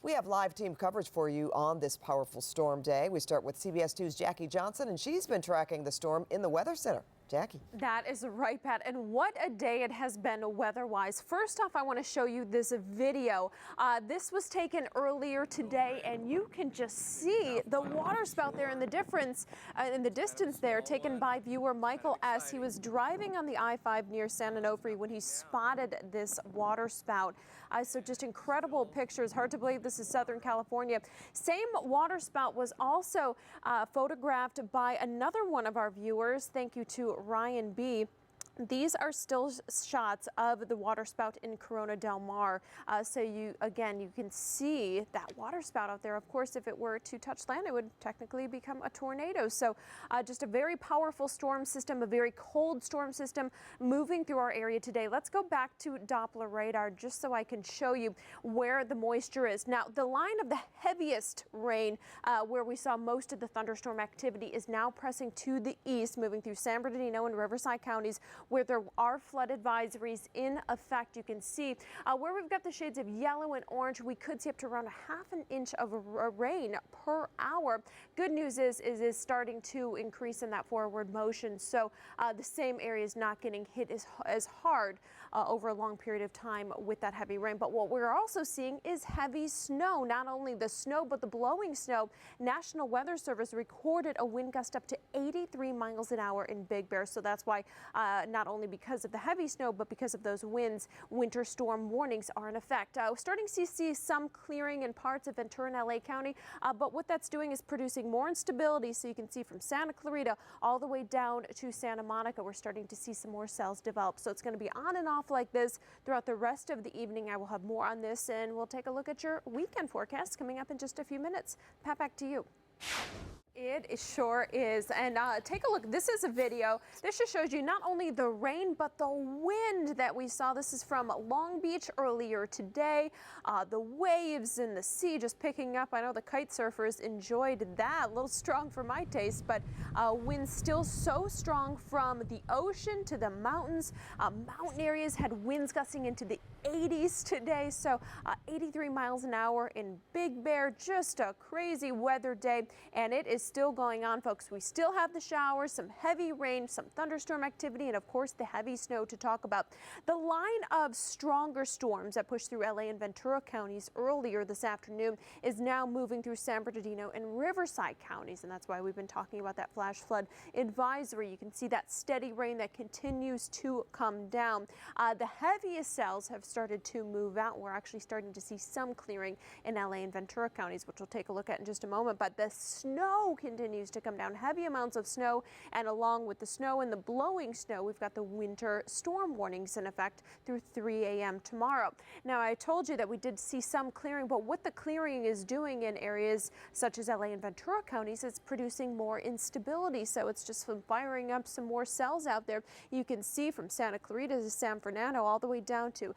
We have live team coverage for you on this powerful storm day. We start with CBS2's Jackie Johnson, and she's been tracking the storm in the Weather Center. Jackie. That is right, Pat. And what a day it has been weather-wise. First off, I want to show you this video. This was taken earlier today, and you can just see the water spout there in the difference in the distance there, taken by viewer Michael as he was driving on the I-5 near San Onofre when he spotted this water spout. So just incredible pictures. Hard to believe this is Southern California. Same water spout was also photographed by another one of our viewers. Thank you to Ryan B. These are still shots of the water spout in Corona Del Mar. So you can see that water spout out there. Of course, if it were to touch land, it would technically become a tornado. So just a very powerful storm system, a very cold storm system moving through our area today. Let's go back to Doppler radar just so I can show you where the moisture is. Now, the line of the heaviest rain where we saw most of the thunderstorm activity is now pressing to the east, moving through San Bernardino and Riverside counties, where there are flood advisories in effect. You can see where we've got the shades of yellow and orange, we could see up to around ½ an inch of rain per hour. Good news is starting to increase in that forward motion, so the same area is not getting hit as hard over a long period of time with that heavy rain. But what we're also seeing is heavy snow. Not only the snow, but the blowing snow. National Weather Service recorded a wind gust up to 83 miles an hour in Big Bear. So that's why not only because of the heavy snow, but because of those winds, winter storm warnings are in effect. Starting to see some clearing in parts of Ventura and LA County, but what that's doing is producing more instability. So you can see from Santa Clarita all the way down to Santa Monica, we're starting to see some more cells develop. So it's going to be on and off like this throughout the rest of the evening. I will have more on this, and we'll take a look at your weekend forecast coming up in just a few minutes. Pat, back to you. It sure is. And take a look. This is a video. This just shows you not only the rain, but the wind that we saw. This is from Long Beach earlier today. The waves in the sea just picking up. I know the kite surfers enjoyed that. A little strong for my taste, but winds still so strong from the ocean to the mountains. Mountain areas had winds gusting into the 80s today. So 83 miles an hour in Big Bear. Just a crazy weather day. And it is still going on, folks. We still have the showers, some heavy rain, some thunderstorm activity, and of course the heavy snow to talk about. The line of stronger storms that pushed through LA and Ventura counties earlier this afternoon is now moving through San Bernardino and Riverside counties, and that's why we've been talking about that flash flood advisory. You can see that steady rain that continues to come down. The heaviest cells have started to move out. We're actually starting to see some clearing in LA and Ventura counties, which we'll take a look at in just a moment. But the snow continues to come down, heavy amounts of snow, and along with the snow and the blowing snow, we've got the winter storm warnings in effect through 3 a.m. tomorrow. Now, I told you that we did see some clearing, but what the clearing is doing in areas such as LA and Ventura counties is producing more instability. So it's just firing up some more cells out there. You can see from Santa Clarita to San Fernando all the way down to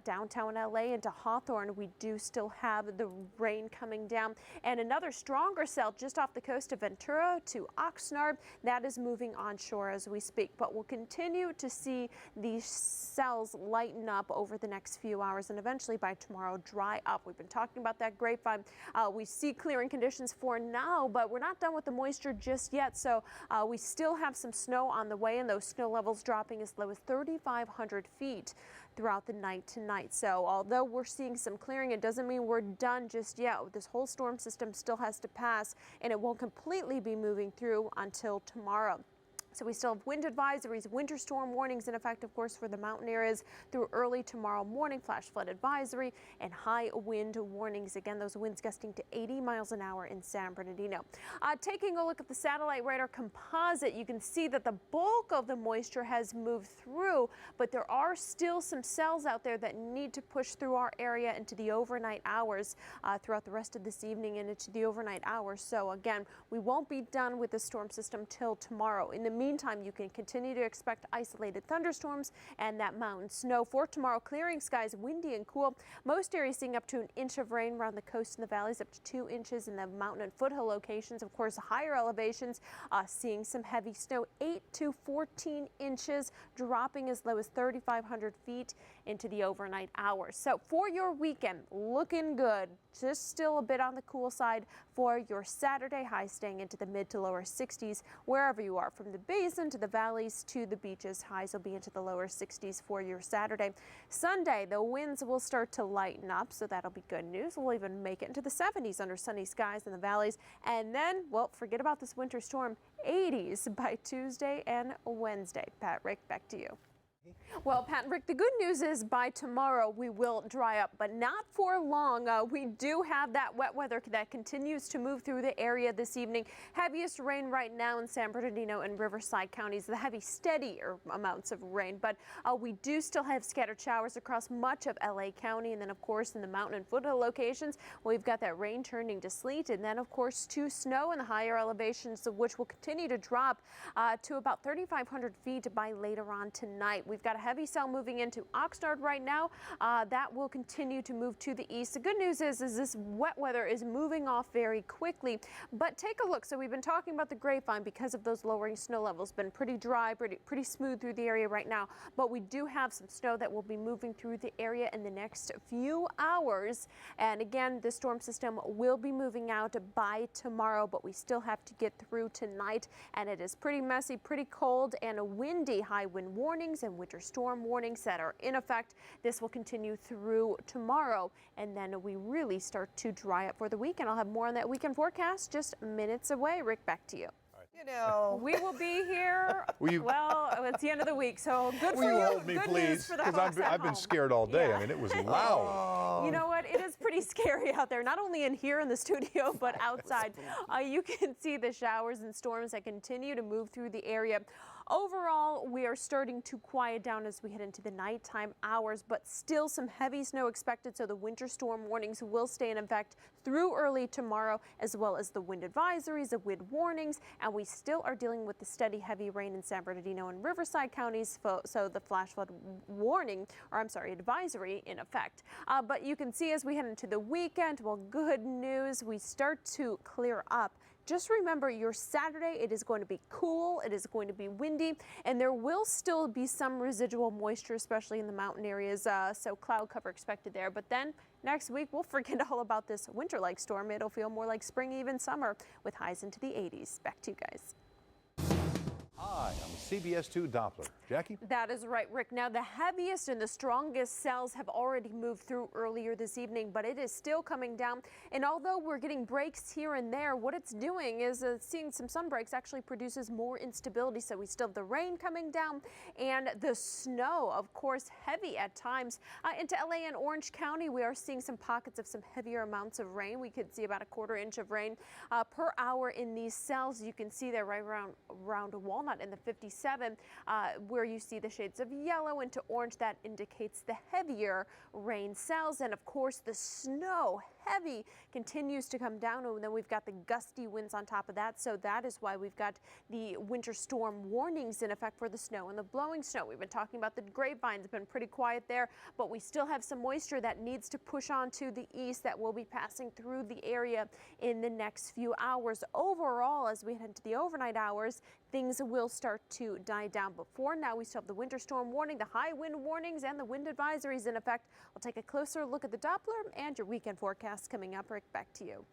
downtown LA into Hawthorne, we do still have the rain coming down, and another stronger cell just off the coast of Ventura to Oxnard that is moving onshore as we speak. But we'll continue to see these cells lighten up over the next few hours and eventually by tomorrow dry up. We've been talking about that grapevine. We see clearing conditions for now, but we're not done with the moisture just yet. So we still have some snow on the way, and those snow levels dropping as low as 3,500 feet throughout the night tonight. So although we're seeing some clearing, it doesn't mean we're done just yet. This whole storm system still has to pass, and it won't completely be moving through until tomorrow. So we still have wind advisories, winter storm warnings in effect, of course, for the mountain areas through early tomorrow morning, flash flood advisory and high wind warnings. Again, those winds gusting to 80 miles an hour in San Bernardino. Taking a look at the satellite radar composite, you can see that the bulk of the moisture has moved through, but there are still some cells out there that need to push through our area into the overnight hours throughout the rest of this evening and into the overnight hours. So again, we won't be done with the storm system till tomorrow. In the meantime, you can continue to expect isolated thunderstorms and that mountain snow. For tomorrow, clearing skies, windy and cool. Most areas seeing up to an inch of rain around the coast and the valleys, up to 2 inches in the mountain and foothill locations. Of course, higher elevations seeing some heavy snow, 8 to 14 inches, dropping as low as 3,500 feet into the overnight hours. So for your weekend, looking good. Just still a bit on the cool side for your Saturday, high staying into the mid to lower 60s wherever you are, from the basin to the valleys to the beaches. Highs will be into the lower 60s for your Saturday. Sunday, the winds will start to lighten up, so that'll be good news. We'll even make it into the 70s under sunny skies in the valleys. And then, well, forget about this winter storm, 80s by Tuesday and Wednesday. Pat, Rick, back to you. Well, Pat and Rick, the good news is by tomorrow we will dry up, but not for long. We do have that wet weather that continues to move through the area this evening. Heaviest rain right now in San Bernardino and Riverside counties, the heavy, steadier amounts of rain. But we do still have scattered showers across much of LA County. And then, of course, in the mountain and foothill locations, we've got that rain turning to sleet. And then, of course, to snow in the higher elevations, which will continue to drop to about 3,500 feet by later on tonight. We've got a heavy cell moving into Oxnard right now. That will continue to move to the east. The good news is this wet weather is moving off very quickly. But take a look. So we've been talking about the Grapevine because of those lowering snow levels. Been pretty dry, pretty smooth through the area right now. But we do have some snow that will be moving through the area in the next few hours. And again, the storm system will be moving out by tomorrow, but we still have to get through tonight. And it is pretty messy, pretty cold and windy. High wind warnings and winter storm warnings that are in effect. This will continue through tomorrow, and then we really start to dry up for the weekend. I'll have more on that weekend forecast just minutes away. Rick, back to you. You know, we will be here. Well, it's the end of the week, so good for Will you. you hold me, good please? Because I've been scared all day. Yeah. I mean, it was loud. You know what? It is pretty scary out there, not only in here in the studio, but outside. You can see the showers and storms that continue to move through the area. Overall, we are starting to quiet down as we head into the nighttime hours, but still some heavy snow expected, so the winter storm warnings will stay in effect through early tomorrow, as well as the wind advisories, the wind warnings, and we still are dealing with the steady heavy rain in San Bernardino and Riverside counties, so the flash flood warning, or I'm sorry, advisory in effect. But you can see as we head into the weekend, well, good news, we start to clear up. Just remember your Saturday, it is going to be cool, it is going to be windy, and there will still be some residual moisture, especially in the mountain areas, so cloud cover expected there. But then next week, we'll forget all about this winter-like storm. It'll feel more like spring, even summer, with highs into the 80s. Back to you guys. Hi, I'm CBS2 Doppler. Jackie? That is right, Rick. Now, the heaviest and the strongest cells have already moved through earlier this evening, but it is still coming down. And although we're getting breaks here and there, what it's doing is seeing some sun breaks actually produces more instability. So we still have the rain coming down and the snow, of course, heavy at times. Into LA and Orange County, we are seeing some pockets of some heavier amounts of rain. We could see about a 1/4 inch of rain per hour in these cells. You can see there right around Walnut in the 57, where you see the shades of yellow into orange. That indicates the heavier rain cells. And of course, the snow, heavy, continues to come down. And then we've got the gusty winds on top of that. So that is why we've got the winter storm warnings in effect for the snow and the blowing snow. We've been talking about the Grapevine. It's been pretty quiet there, but we still have some moisture that needs to push on to the east that will be passing through the area in the next few hours. Overall, as we head into the overnight hours, things will start to die down. Before now, we still have the winter storm warning, the high wind warnings, and the wind advisories in effect. We'll take a closer look at the Doppler and your weekend forecast coming up. Rick, back to you.